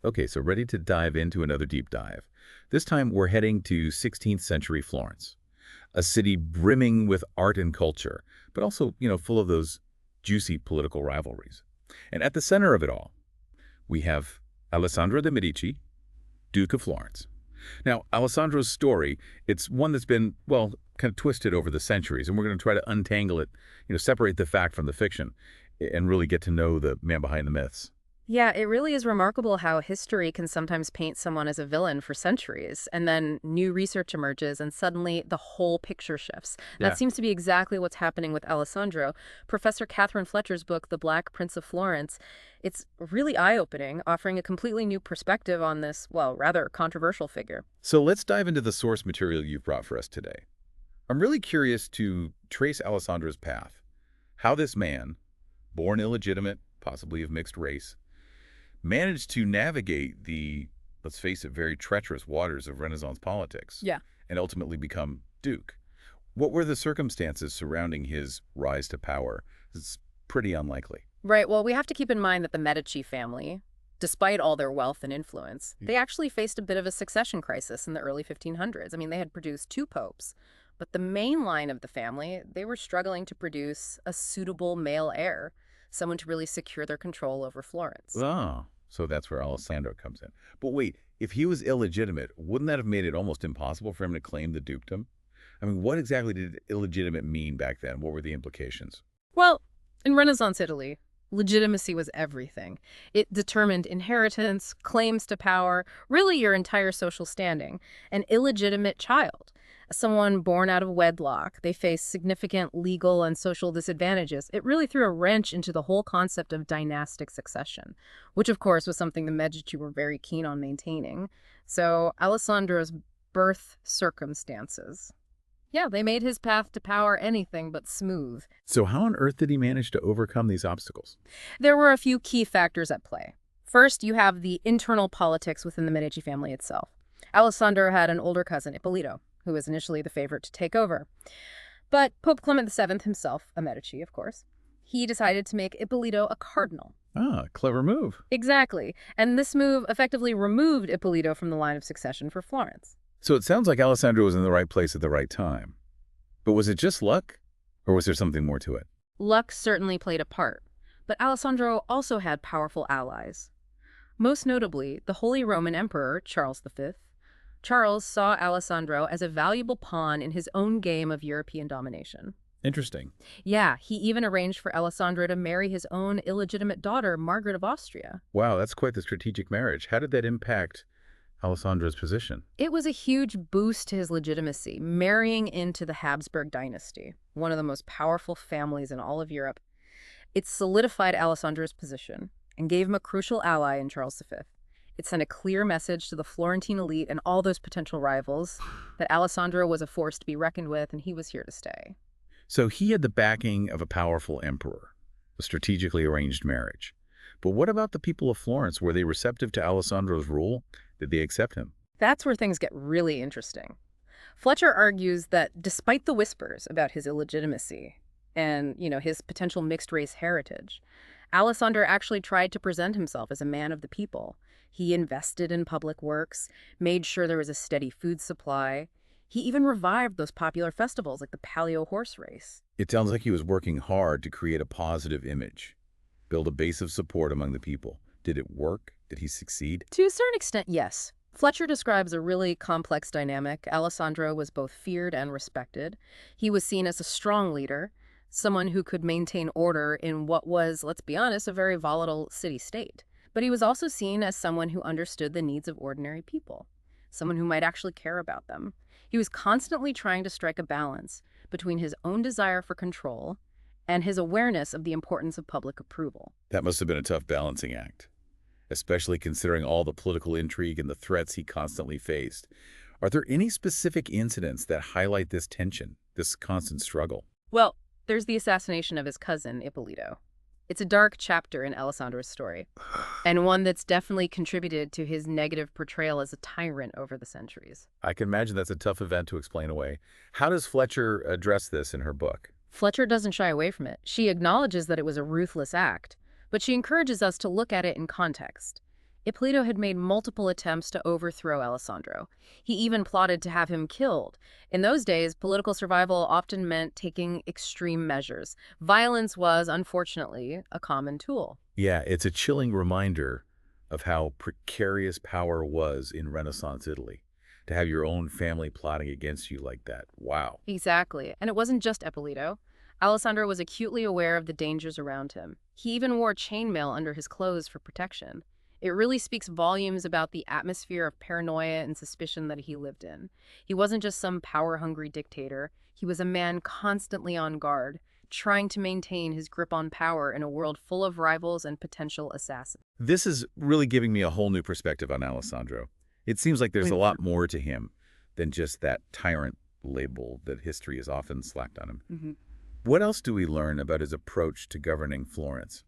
Okay, so ready to dive into another deep dive. This time we're heading to 16th century Florence, a city brimming with art and culture, but also, full of those juicy political rivalries. And at the center of it all, we have Alessandro de' Medici, Duke of Florence. Now, Alessandro's story, it's one that's been, well, kind of twisted over the centuries, and we're going to try to untangle it, separate the fact from the fiction, and really get to know the man behind the myths. Yeah, it really is remarkable how history can sometimes paint someone as a villain for centuries, and then new research emerges, and suddenly the whole picture shifts. That Yeah. seems to be exactly what's happening with Alessandro. Professor Catherine Fletcher's book, The Black Prince of Florence, it's really eye-opening, offering a completely new perspective on this, well, rather controversial figure. So let's dive into the source material you've brought for us today. I'm really curious to trace Alessandro's path, how this man, born illegitimate, possibly of mixed race, managed to navigate the, let's face it, very treacherous waters of Renaissance politics Yeah. and ultimately become Duke. What were the circumstances surrounding his rise to power? It's pretty unlikely. Right. Well, we have to keep in mind that the Medici family, despite all their wealth and influence, Mm. they actually faced a bit of a succession crisis in the early 1500s. I mean, they had produced two popes, but the main line of the family, they were struggling to produce a suitable male heir, someone to really secure their control over Florence. Oh, so that's where Alessandro comes in. But wait, if he was illegitimate, wouldn't that have made it almost impossible for him to claim the dukedom? I mean, what exactly did illegitimate mean back then? What were the implications? Well, in Renaissance Italy, legitimacy was everything. It determined inheritance, claims to power, really your entire social standing. An illegitimate child, someone born out of wedlock, they faced significant legal and social disadvantages. It really threw a wrench into the whole concept of dynastic succession, which of course was something the Medici were very keen on maintaining. So Alessandro's birth circumstances, yeah, they made his path to power anything but smooth. So how on earth did he manage to overcome these obstacles? There were a few key factors at play. First, you have the internal politics within the Medici family itself. Alessandro had an older cousin, Ippolito, who was initially the favorite to take over. But Pope Clement VII himself, a Medici, of course, he decided to make Ippolito a cardinal. Ah, clever move. Exactly. And this move effectively removed Ippolito from the line of succession for Florence. So it sounds like Alessandro was in the right place at the right time. But was it just luck? Or was there something more to it? Luck certainly played a part, but Alessandro also had powerful allies. Most notably, the Holy Roman Emperor, Charles V. Charles saw Alessandro as a valuable pawn in his own game of European domination. Interesting. Yeah, he even arranged for Alessandro to marry his own illegitimate daughter, Margaret of Austria. Wow, that's quite the strategic marriage. How did that impact Alessandro's position? It was a huge boost to his legitimacy, marrying into the Habsburg dynasty, one of the most powerful families in all of Europe. It solidified Alessandro's position and gave him a crucial ally in Charles V. It sent a clear message to the Florentine elite and all those potential rivals that Alessandro was a force to be reckoned with and he was here to stay. So he had the backing of a powerful emperor, a strategically arranged marriage. But what about the people of Florence? Were they receptive to Alessandro's rule? Did they accept him? That's where things get really interesting. Fletcher argues that despite the whispers about his illegitimacy and, his potential mixed-race heritage, Alessandro actually tried to present himself as a man of the people. He invested in public works, made sure there was a steady food supply. He even revived those popular festivals like the Palio horse race. It sounds like he was working hard to create a positive image, build a base of support among the people. Did it work? Did he succeed? To a certain extent, yes. Fletcher describes a really complex dynamic. Alessandro was both feared and respected. He was seen as a strong leader, someone who could maintain order in what was, let's be honest, a very volatile city-state. But he was also seen as someone who understood the needs of ordinary people, someone who might actually care about them. He was constantly trying to strike a balance between his own desire for control and his awareness of the importance of public approval. That must have been a tough balancing act, especially considering all the political intrigue and the threats he constantly faced. Are there any specific incidents that highlight this tension, this constant struggle? Well, there's the assassination of his cousin, Ippolito. It's a dark chapter in Alessandro's story, and one that's definitely contributed to his negative portrayal as a tyrant over the centuries. I can imagine that's a tough event to explain away. How does Fletcher address this in her book? Fletcher doesn't shy away from it. She acknowledges that it was a ruthless act, but she encourages us to look at it in context. Ippolito had made multiple attempts to overthrow Alessandro. He even plotted to have him killed. In those days, political survival often meant taking extreme measures. Violence was, unfortunately, a common tool. Yeah, it's a chilling reminder of how precarious power was in Renaissance Italy. To have your own family plotting against you like that. Wow. Exactly. And it wasn't just Ippolito. Alessandro was acutely aware of the dangers around him. He even wore chainmail under his clothes for protection. It really speaks volumes about the atmosphere of paranoia and suspicion that he lived in. He wasn't just some power-hungry dictator. He was a man constantly on guard, trying to maintain his grip on power in a world full of rivals and potential assassins. This is really giving me a whole new perspective on Alessandro. It seems like there's a lot more to him than just that tyrant label that history has often slapped on him. Mhm. What else do we learn about his approach to governing Florence?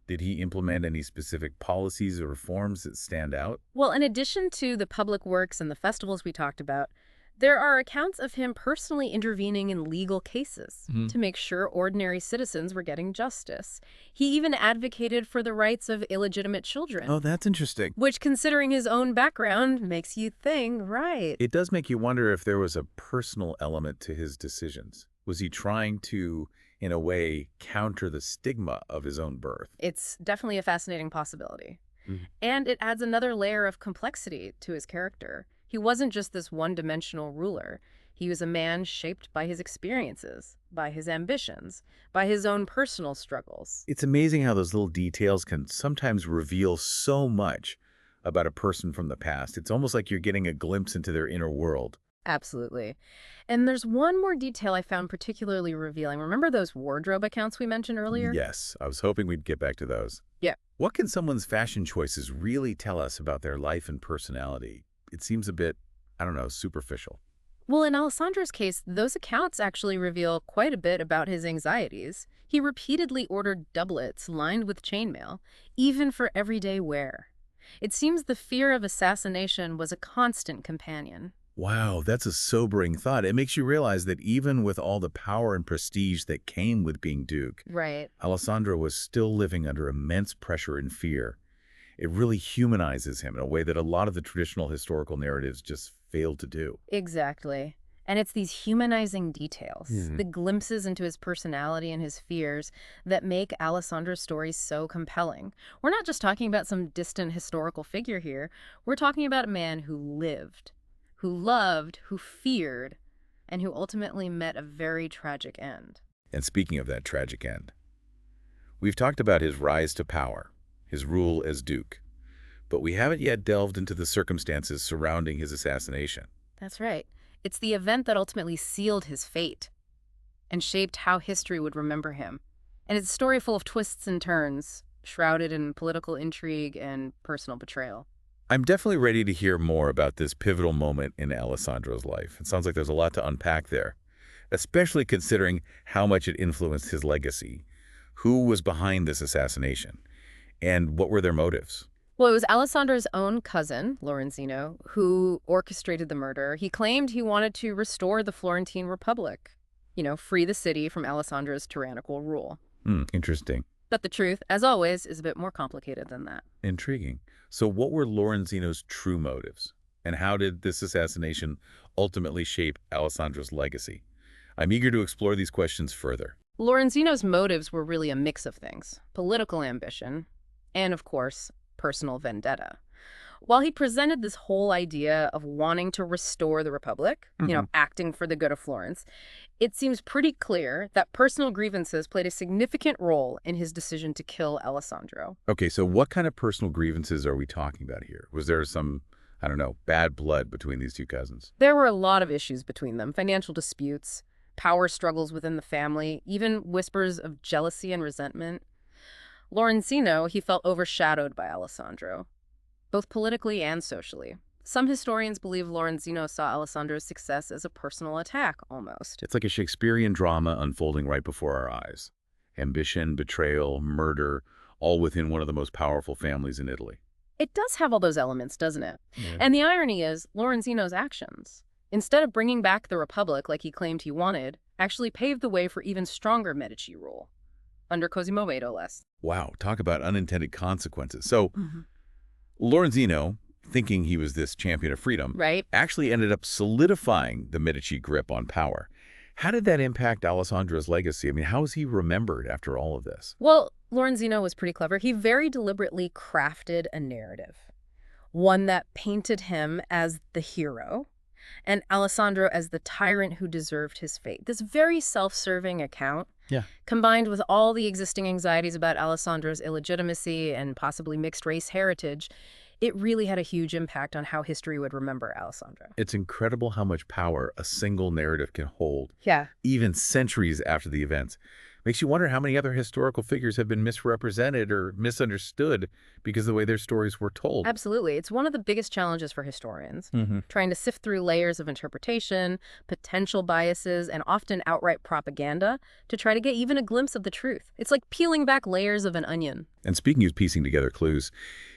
Did he implement any specific policies or reforms that stand out? Well, in addition to the public works and the festivals we talked about, there are accounts of him personally intervening in legal cases to make sure ordinary citizens were getting justice. He even advocated for the rights of illegitimate children, Oh, that's interesting. which, considering his own background, makes you think, right. It does make you wonder if there was a personal element to his decisions. Was he trying to, in a way, counter the stigma of his own birth? It's definitely a fascinating possibility. Mhm. And it adds another layer of complexity to his character. He wasn't just this one-dimensional ruler. He was a man shaped by his experiences, by his ambitions, by his own personal struggles. It's amazing how those little details can sometimes reveal so much about a person from the past. It's almost like you're getting a glimpse into their inner world. Absolutely. And there's one more detail I found particularly revealing. Remember those wardrobe accounts we mentioned earlier? Yes, I was hoping we'd get back to those. Yeah. What can someone's fashion choices really tell us about their life and personality? It seems a bit, I don't know, superficial. Well, in Alessandro's case, those accounts actually reveal quite a bit about his anxieties. He repeatedly ordered doublets lined with chainmail, even for everyday wear. It seems the fear of assassination was a constant companion. Wow, that's a sobering thought. It makes you realize that even with all the power and prestige that came with being Duke, Right. Alessandro was still living under immense pressure and fear. It really humanizes him in a way that a lot of the traditional historical narratives just failed to do. Exactly. And it's these humanizing details, Mhm. the glimpses into his personality and his fears, that make Alessandro's stories so compelling. We're not just talking about some distant historical figure here. We're talking about a man who lived, who loved, who feared, and who ultimately met a very tragic end. And speaking of that tragic end, we've talked about his rise to power, his rule as Duke, but we haven't yet delved into the circumstances surrounding his assassination. That's right. It's the event that ultimately sealed his fate and shaped how history would remember him. And it's a story full of twists and turns, shrouded in political intrigue and personal betrayal. I'm definitely ready to hear more about this pivotal moment in Alessandro's life. It sounds like there's a lot to unpack there, especially considering how much it influenced his legacy. Who was behind this assassination, and what were their motives? Well, it was Alessandro's own cousin, Lorenzino, who orchestrated the murder. He claimed he wanted to restore the Florentine Republic, free the city from Alessandro's tyrannical rule. Interesting. But the truth, as always, is a bit more complicated than that. Intriguing. So what were Lorenzino's true motives? And how did this assassination ultimately shape Alessandro's legacy? I'm eager to explore these questions further. Lorenzino's motives were really a mix of things: political ambition and, of course, personal vendetta. While he presented this whole idea of wanting to restore the Republic, acting for the good of Florence, it seems pretty clear that personal grievances played a significant role in his decision to kill Alessandro. Okay, so what kind of personal grievances are we talking about here? Was there some, I don't know, bad blood between these two cousins? There were a lot of issues between them: financial disputes, power struggles within the family, even whispers of jealousy and resentment. Lorenzino, he felt overshadowed by Alessandro, both politically and socially. Some historians believe Lorenzino saw Alessandro's success as a personal attack, almost. It's like a Shakespearean drama unfolding right before our eyes. Ambition, betrayal, murder, all within one of the most powerful families in Italy. It does have all those elements, doesn't it? Yeah. And the irony is, Lorenzino's actions, instead of bringing back the Republic like he claimed he wanted, actually paved the way for even stronger Medici rule, under Cosimo Mediolanum. Wow, talk about unintended consequences. So, Lorenzino, thinking he was this champion of freedom, Right? actually ended up solidifying the Medici grip on power. How did that impact Alessandro's legacy? I mean, how is he remembered after all of this? Well, Lorenzino was pretty clever. He very deliberately crafted a narrative, one that painted him as the hero and Alessandro as the tyrant who deserved his fate. This very self-serving account, Yeah. combined with all the existing anxieties about Alessandro's illegitimacy and possibly mixed race heritage, it really had a huge impact on how history would remember Alessandro. It's incredible how much power a single narrative can hold, Yeah. even centuries after the events. Makes you wonder how many other historical figures have been misrepresented or misunderstood because of the way their stories were told. Absolutely. It's one of the biggest challenges for historians, Hmm. trying to sift through layers of interpretation, potential biases, and often outright propaganda to try to get even a glimpse of the truth. It's like peeling back layers of an onion. And speaking of piecing together clues,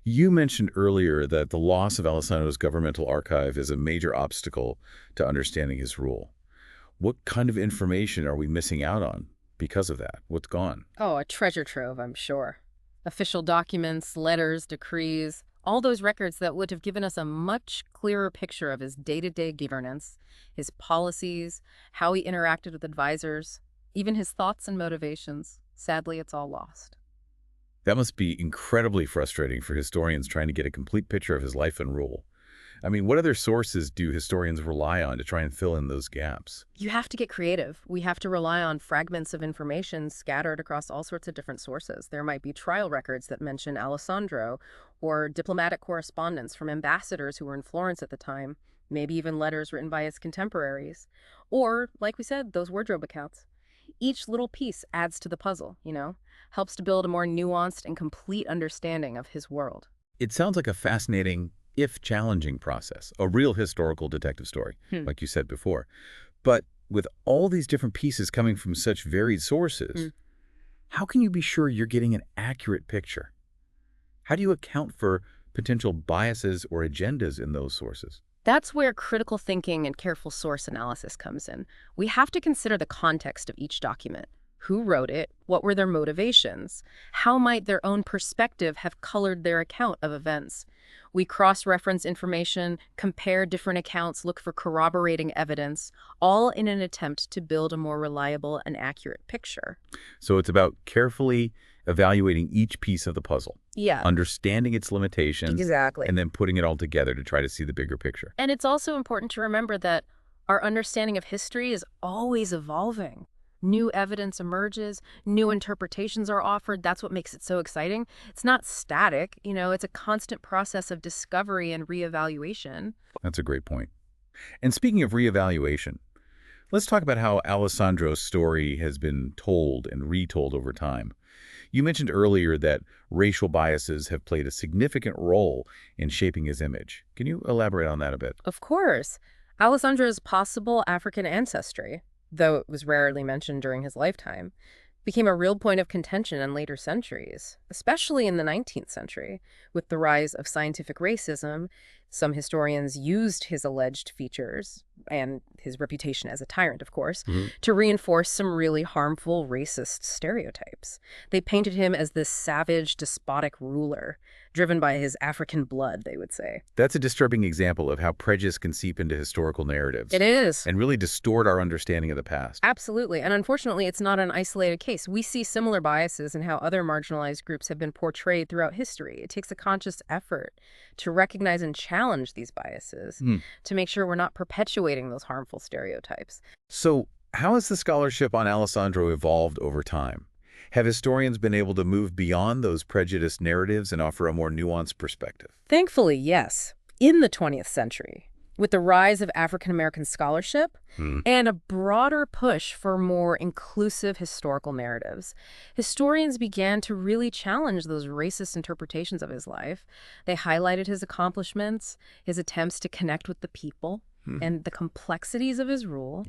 you mentioned earlier that the loss of Alessandro's governmental archive is a major obstacle to understanding his rule. What kind of information are we missing out on because of that? What's gone? Oh, a treasure trove, I'm sure. Official documents, letters, decrees, all those records that would have given us a much clearer picture of his day-to-day governance, his policies, how he interacted with advisors, even his thoughts and motivations. Sadly, it's all lost. That must be incredibly frustrating for historians trying to get a complete picture of his life and rule. I mean, what other sources do historians rely on to try and fill in those gaps? You have to get creative. We have to rely on fragments of information scattered across all sorts of different sources. There might be trial records that mention Alessandro, or diplomatic correspondence from ambassadors who were in Florence at the time, maybe even letters written by his contemporaries. Or, like we said, those wardrobe accounts. Each little piece adds to the puzzle, helps to build a more nuanced and complete understanding of his world. It sounds like a fascinating, if challenging process, a real historical detective story, Hmm. like you said before. But with all these different pieces coming from such varied sources, how can you be sure you're getting an accurate picture? How do you account for potential biases or agendas in those sources? That's where critical thinking and careful source analysis comes in. We have to consider the context of each document. Who wrote it? What were their motivations? How might their own perspective have colored their account of events? We cross-reference information, compare different accounts, look for corroborating evidence, all in an attempt to build a more reliable and accurate picture. So it's about carefully evaluating each piece of the puzzle, Yeah, understanding its limitations, exactly. and then putting it all together to try to see the bigger picture. And it's also important to remember that our understanding of history is always evolving. New evidence emerges, new interpretations are offered. That's what makes it so exciting. It's not static, it's a constant process of discovery and reevaluation. That's a great point. And speaking of reevaluation, let's talk about how Alessandro's story has been told and retold over time. You mentioned earlier that racial biases have played a significant role in shaping his image. Can you elaborate on that a bit? Of course, Alessandro's possible African ancestry, though it was rarely mentioned during his lifetime, became a real point of contention in later centuries, especially in the 19th century. With the rise of scientific racism, some historians used his alleged features, and his reputation as a tyrant, of course, to reinforce some really harmful racist stereotypes. They painted him as this savage, despotic ruler, driven by his African blood, they would say. That's a disturbing example of how prejudice can seep into historical narratives It is. and really distort our understanding of the past. Absolutely. And unfortunately, it's not an isolated case. We see similar biases in how other marginalized groups have been portrayed throughout history. It takes a conscious effort to recognize and challenge these biases, to make sure we're not perpetuating those harmful stereotypes. So how has the scholarship on Alessandro evolved over time? Have historians been able to move beyond those prejudiced narratives and offer a more nuanced perspective? Thankfully, yes. In the 20th century, with the rise of African-American scholarship and a broader push for more inclusive historical narratives, historians began to really challenge those racist interpretations of his life. They highlighted his accomplishments, his attempts to connect with the people, and the complexities of his rule,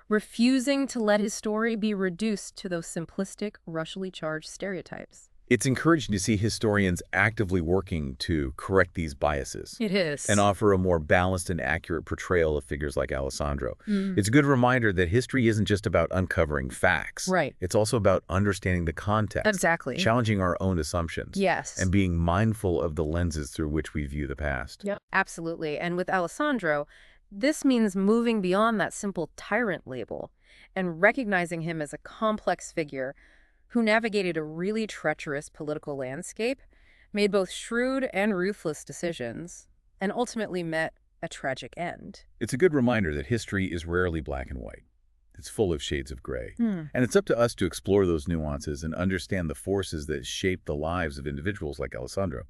refusing to let his story be reduced to those simplistic, racially charged stereotypes. It's encouraging to see historians actively working to correct these biases It and is. offer a more balanced and accurate portrayal of figures like Alessandro. Mm, It's a good reminder that history isn't just about uncovering facts. right. It's also about understanding the context, Exactly. challenging our own assumptions, Yes. and being mindful of the lenses through which we view the past. Yep. Absolutely. And with Alessandro, this means moving beyond that simple tyrant label and recognizing him as a complex figure who navigated a really treacherous political landscape, made both shrewd and ruthless decisions, and ultimately met a tragic end. It's a good reminder that history is rarely black and white. It's full of shades of gray. Hmm. And it's up to us to explore those nuances and understand the forces that shape the lives of individuals like Alessandro.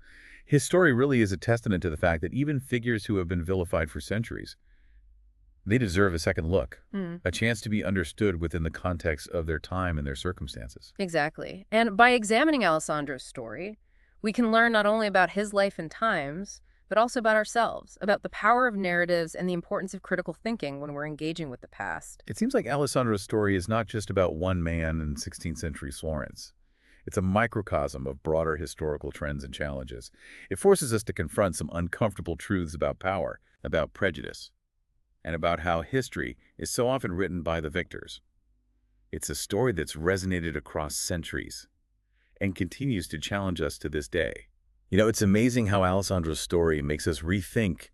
His story really is a testament to the fact that even figures who have been vilified for centuries, they deserve a second look, Hmm. a chance to be understood within the context of their time and their circumstances. Exactly. And by examining Alessandro's story, we can learn not only about his life and times, but also about ourselves, about the power of narratives and the importance of critical thinking when we're engaging with the past. It seems like Alessandro's story is not just about one man in 16th century Florence. It's a microcosm of broader historical trends and challenges. It forces us to confront some uncomfortable truths about power, about prejudice, and about how history is so often written by the victors. It's a story that's resonated across centuries and continues to challenge us to this day. It's amazing how Alessandro's story makes us rethink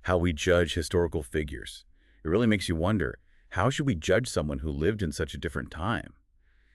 how we judge historical figures. It really makes you wonder, how should we judge someone who lived in such a different time?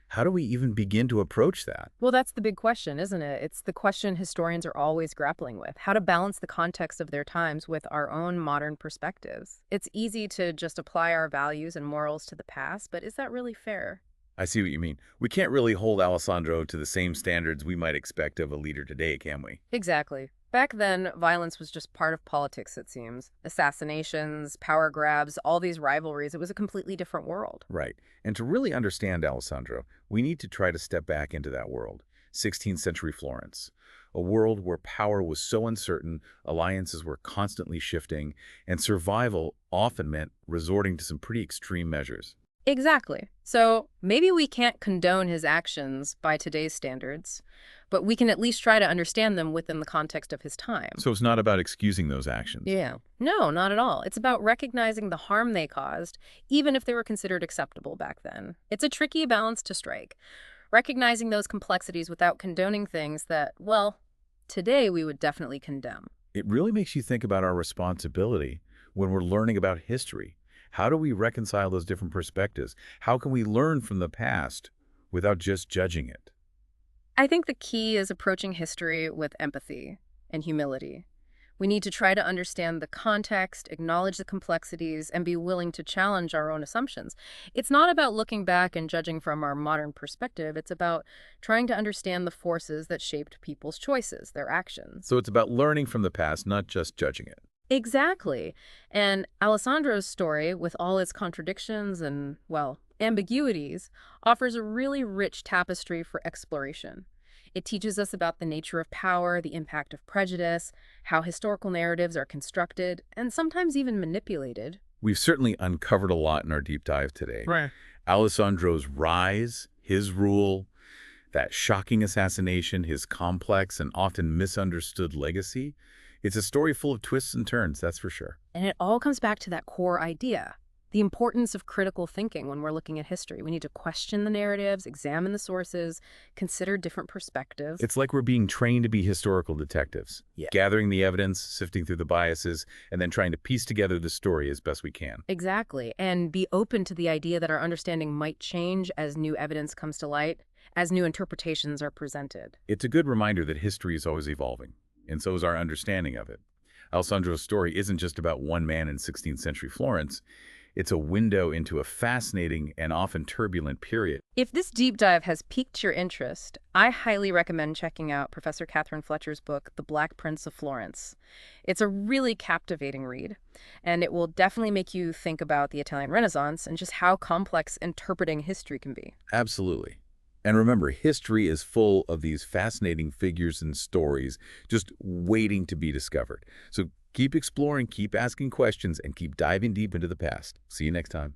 How do we even begin to approach that? Well, that's the big question, isn't it? It's the question historians are always grappling with, how to balance the context of their times with our own modern perspectives. It's easy to just apply our values and morals to the past, but is that really fair? I see what you mean. We can't really hold Alessandro to the same standards we might expect of a leader today, can we? Exactly. Back then, violence was just part of politics, it seems. Assassinations, power grabs, all these rivalries. It was a completely different world. Right. And to really understand Alessandro, we need to try to step back into that world. 16th century Florence. A world where power was so uncertain, alliances were constantly shifting, and survival often meant resorting to some pretty extreme measures. Exactly. So maybe we can't condone his actions by today's standards, but we can at least try to understand them within the context of his time. So it's not about excusing those actions. Yeah. No, not at all. It's about recognizing the harm they caused, even if they were considered acceptable back then. It's a tricky balance to strike, recognizing those complexities without condoning things that, well, today we would definitely condemn. It really makes you think about our responsibility when we're learning about history. How do we reconcile those different perspectives? How can we learn from the past without just judging it? I think the key is approaching history with empathy and humility. We need to try to understand the context, acknowledge the complexities, and be willing to challenge our own assumptions. It's not about looking back and judging from our modern perspective. It's about trying to understand the forces that shaped people's choices, their actions. So it's about learning from the past, not just judging it. Exactly. And Alessandro's story, with all its contradictions and, well, ambiguities, offers a really rich tapestry for exploration. It teaches us about the nature of power, the impact of prejudice, how historical narratives are constructed, and sometimes even manipulated. We've certainly uncovered a lot in our deep dive today. Right. Alessandro's rise, his rule, that shocking assassination, his complex and often misunderstood legacy. It's a story full of twists and turns, that's for sure. And it all comes back to that core idea, the importance of critical thinking when we're looking at history. We need to question the narratives, examine the sources, consider different perspectives. It's like we're being trained to be historical detectives, gathering the evidence, sifting through the biases, and then trying to piece together the story as best we can. Exactly. And be open to the idea that our understanding might change as new evidence comes to light, as new interpretations are presented. It's a good reminder that history is always evolving, and so is our understanding of it. Alessandro's story isn't just about one man in 16th century Florence. It's a window into a fascinating and often turbulent period. If this deep dive has piqued your interest, I highly recommend checking out Professor Catherine Fletcher's book, The Black Prince of Florence. It's a really captivating read, and it will definitely make you think about the Italian Renaissance and just how complex interpreting history can be. Absolutely. And remember, history is full of these fascinating figures and stories just waiting to be discovered. So keep exploring, keep asking questions, and keep diving deep into the past. See you next time.